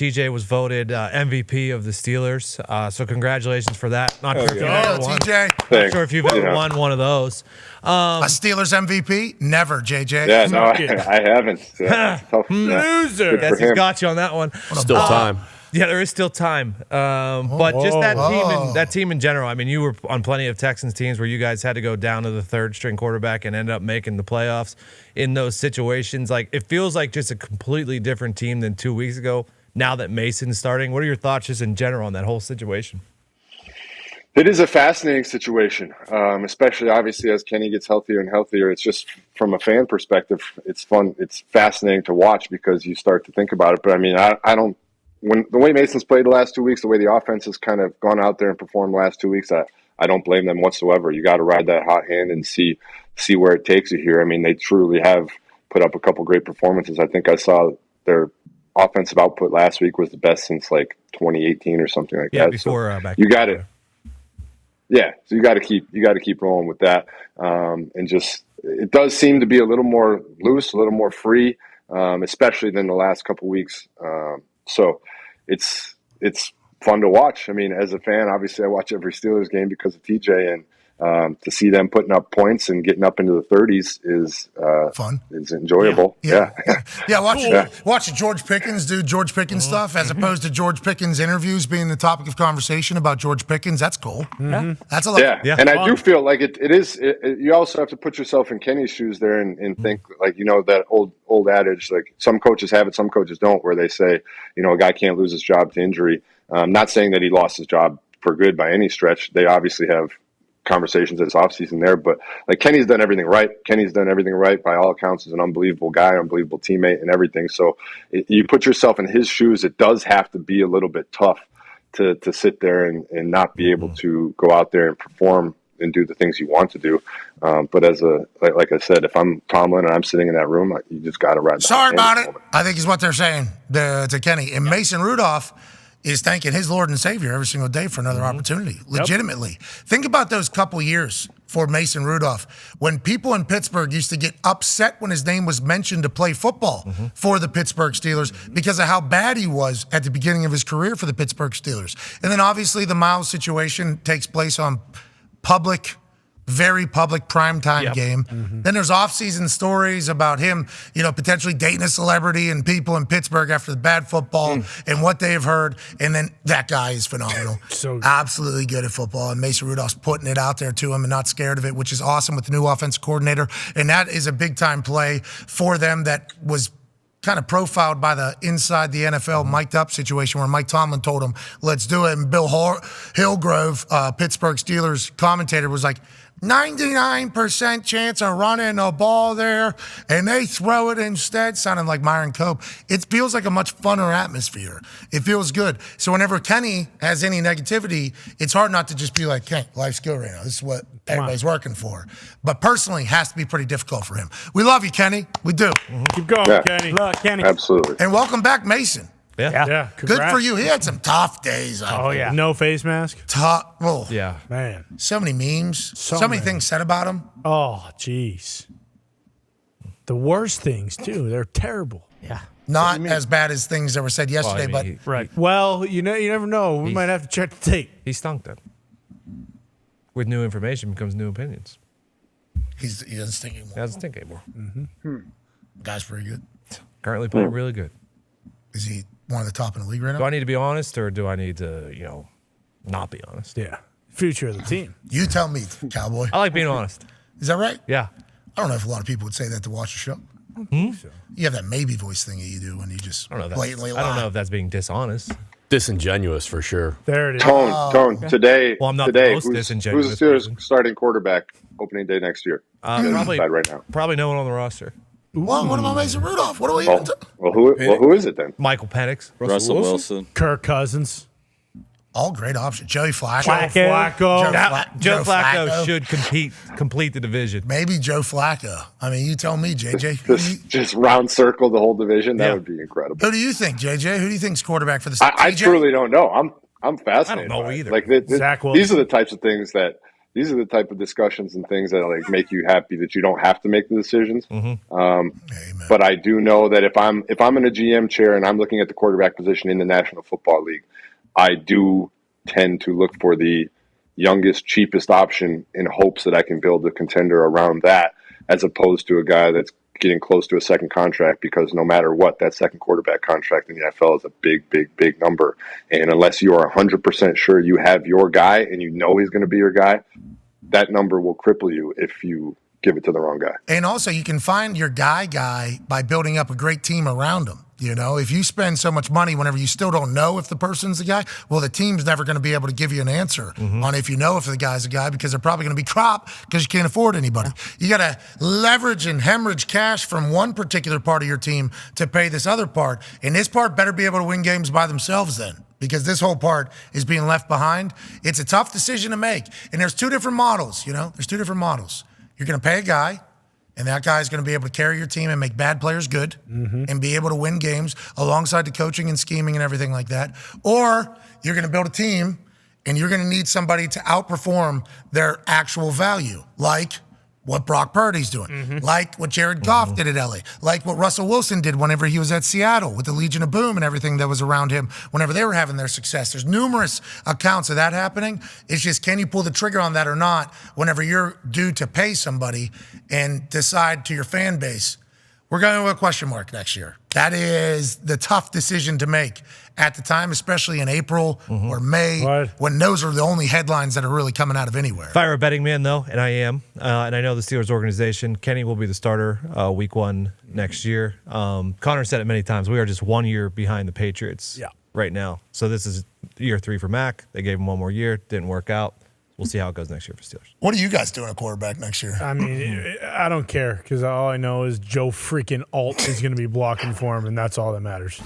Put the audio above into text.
TJ was voted MVP of the Steelers, so congratulations for that. Not sure if you've ever won. TJ. Not sure if you've ever won one of those. A Steelers MVP? Never, JJ. Yeah, no, I haven't. Yeah, Loser. Guess he's got you on that one. Still time. Yeah, there is still time. But just that team in general. I mean, you were on plenty of Texans teams where you guys had to go down to the third string quarterback and end up making the playoffs in those situations. Like, it feels like just a completely different team than 2 weeks ago. Now that Mason's starting, what are your thoughts just in general on that whole situation? It is a fascinating situation, especially obviously as Kenny gets healthier and healthier. It's just from a fan perspective, it's fun. It's fascinating to watch because you start to think about it. But I mean, I don't. When the way Mason's played the last 2 weeks, the way the offense has kind of gone out there and performed the last 2 weeks, I don't blame them whatsoever. You got to ride that hot hand and see where it takes you here. I mean, they truly have put up a couple great performances. I think I saw their offensive output last week was the best since like 2018 or something like that. Yeah, before so you got it. Yeah, so you got to keep rolling with that, and just it does seem to be a little more loose, a little more free, especially than the last couple weeks. So it's fun to watch. I mean, as a fan, obviously I watch every Steelers game because of TJ, and to see them putting up points and getting up into the 30s is fun. Is enjoyable. Yeah. Watching George Pickens do George Pickens stuff as opposed to George Pickens interviews being the topic of conversation about George Pickens. That's cool. Mm-hmm. That's a lot. Yeah. And I do feel like it is. You also have to put yourself in Kenny's shoes there and think like, that old adage, like some coaches have it, some coaches don't, where they say, a guy can't lose his job to injury. Not saying that he lost his job for good by any stretch. They obviously have conversations this offseason there, but like Kenny's done everything right. Kenny's done everything right by all accounts. Is an unbelievable guy, unbelievable teammate, and everything. So you put yourself in his shoes. It does have to be a little bit tough to sit there and not be able to go out there and perform and do the things you want to do. But as like I said, if I'm Tomlin and I'm sitting in that room, you just got to ride. Sorry about it. I think is what they're saying to Kenny. And Mason Rudolph is thanking his Lord and Savior every single day for another opportunity, legitimately. Think about those couple years for Mason Rudolph when people in Pittsburgh used to get upset when his name was mentioned to play football for the Pittsburgh Steelers because of how bad he was at the beginning of his career for the Pittsburgh Steelers. And then obviously the Miles situation takes place on very public primetime game. Then there's off-season stories about him, potentially dating a celebrity and people in Pittsburgh after the bad football and what they have heard. And then that guy is phenomenal. Absolutely good at football. And Mason Rudolph's putting it out there to him and not scared of it, which is awesome with the new offensive coordinator. And that is a big-time play for them that was kind of profiled by the inside the NFL mic'd up situation where Mike Tomlin told him, let's do it. And Bill Hillgrove, Pittsburgh Steelers commentator, was like, 99% chance of running a ball there, and they throw it instead, sounding like Myron Cope. It feels like a much funner atmosphere. It feels good. So whenever Kenny has any negativity, it's hard not to just be like, Kenny, life's good right now. This is what everybody's working for. But personally, it has to be pretty difficult for him. We love you, Kenny. We do. Keep going, Kenny. Look, Kenny. Absolutely. And welcome back, Mason. Yeah. Good for you. He had some tough days. No face mask. Yeah. Man. So many memes. So many things said about him. Oh, jeez. The worst things, too. They're terrible. Yeah. Not as bad as things that were said yesterday, Right. Well, you never know. We might have to check the tape. He stunk then. With new information becomes new opinions. he doesn't stink anymore. He doesn't stink anymore. Guy's pretty good. Currently playing really good. Is he one of the top in the league right now? Do I need to be honest, or do I need to, not be honest? Yeah. Future of the team. You tell me, cowboy. I like being honest. Is that right? Yeah. I don't know if a lot of people would say that to watch the show. I don't think so. You have that maybe voice thing that you do when you just blatantly lie. I don't know if that's being dishonest. Disingenuous for sure. There it is. Tone. Today. Well, I'm not today, the most disingenuous. Who's the Steelers starting quarterback opening day next year? Probably right now. Probably no one on the roster. Well, what about Mason Rudolph? What do we even do? Well, who is it then? Michael Penix. Russell Wilson. Kirk Cousins. All great options. Joey Flacco. Joe Flacco should complete the division. Maybe Joe Flacco. I mean, you tell me, JJ. Just round circle the whole division. That would be incredible. Who do you think, JJ? Who do you think's quarterback for the Steelers? I truly don't know. I'm fascinated. I don't know by it. either. Like Zach Wilson. these are the types of things that these are the type of discussions and things that like make you happy that you don't have to make the decisions. But I do know that if I'm in a GM chair and I'm looking at the quarterback position in the National Football League, I do tend to look for the youngest, cheapest option in hopes that I can build a contender around that, as opposed to a guy that's getting close to a second contract, because no matter what, that second quarterback contract in the NFL is a big, big, big number. And unless you are 100% sure you have your guy and you know he's going to be your guy, that number will cripple you if you give it to the wrong guy. And also, you can find your guy by building up a great team around him. You know, if you spend so much money whenever you still don't know if the person's the guy, well, the team's never going to be able to give you an answer on if you know if the guy's a guy, because they're probably going to be crop because you can't afford anybody. You got to leverage and hemorrhage cash from one particular part of your team to pay this other part. And this part better be able to win games by themselves then, because this whole part is being left behind. It's a tough decision to make. And there's two different models, you know? There's two different models. You're going to pay a guy, and that guy's going to be able to carry your team and make bad players good and be able to win games alongside the coaching and scheming and everything like that. Or you're going to build a team, and you're going to need somebody to outperform their actual value, like what Brock Purdy's doing, like what Jared Goff did at LA, like what Russell Wilson did whenever he was at Seattle with the Legion of Boom and everything that was around him whenever they were having their success. There's numerous accounts of that happening. It's just, can you pull the trigger on that or not whenever you're due to pay somebody and decide to your fan base, we're going to a question mark next year. That is the tough decision to make at the time, especially in April or May, when those are the only headlines that are really coming out of anywhere. If I were a betting man, though, and I am, and I know the Steelers organization, Kenny will be the starter week 1 next year. Connor said it many times. We are just 1 year behind the Patriots right now. So this is year 3 for Mac. They gave him 1 more year. Didn't work out. We'll see how it goes next year for Steelers. What are you guys doing at quarterback next year? I mean, I don't care, because all I know is Joe freaking Alt is going to be blocking for him, and that's all that matters.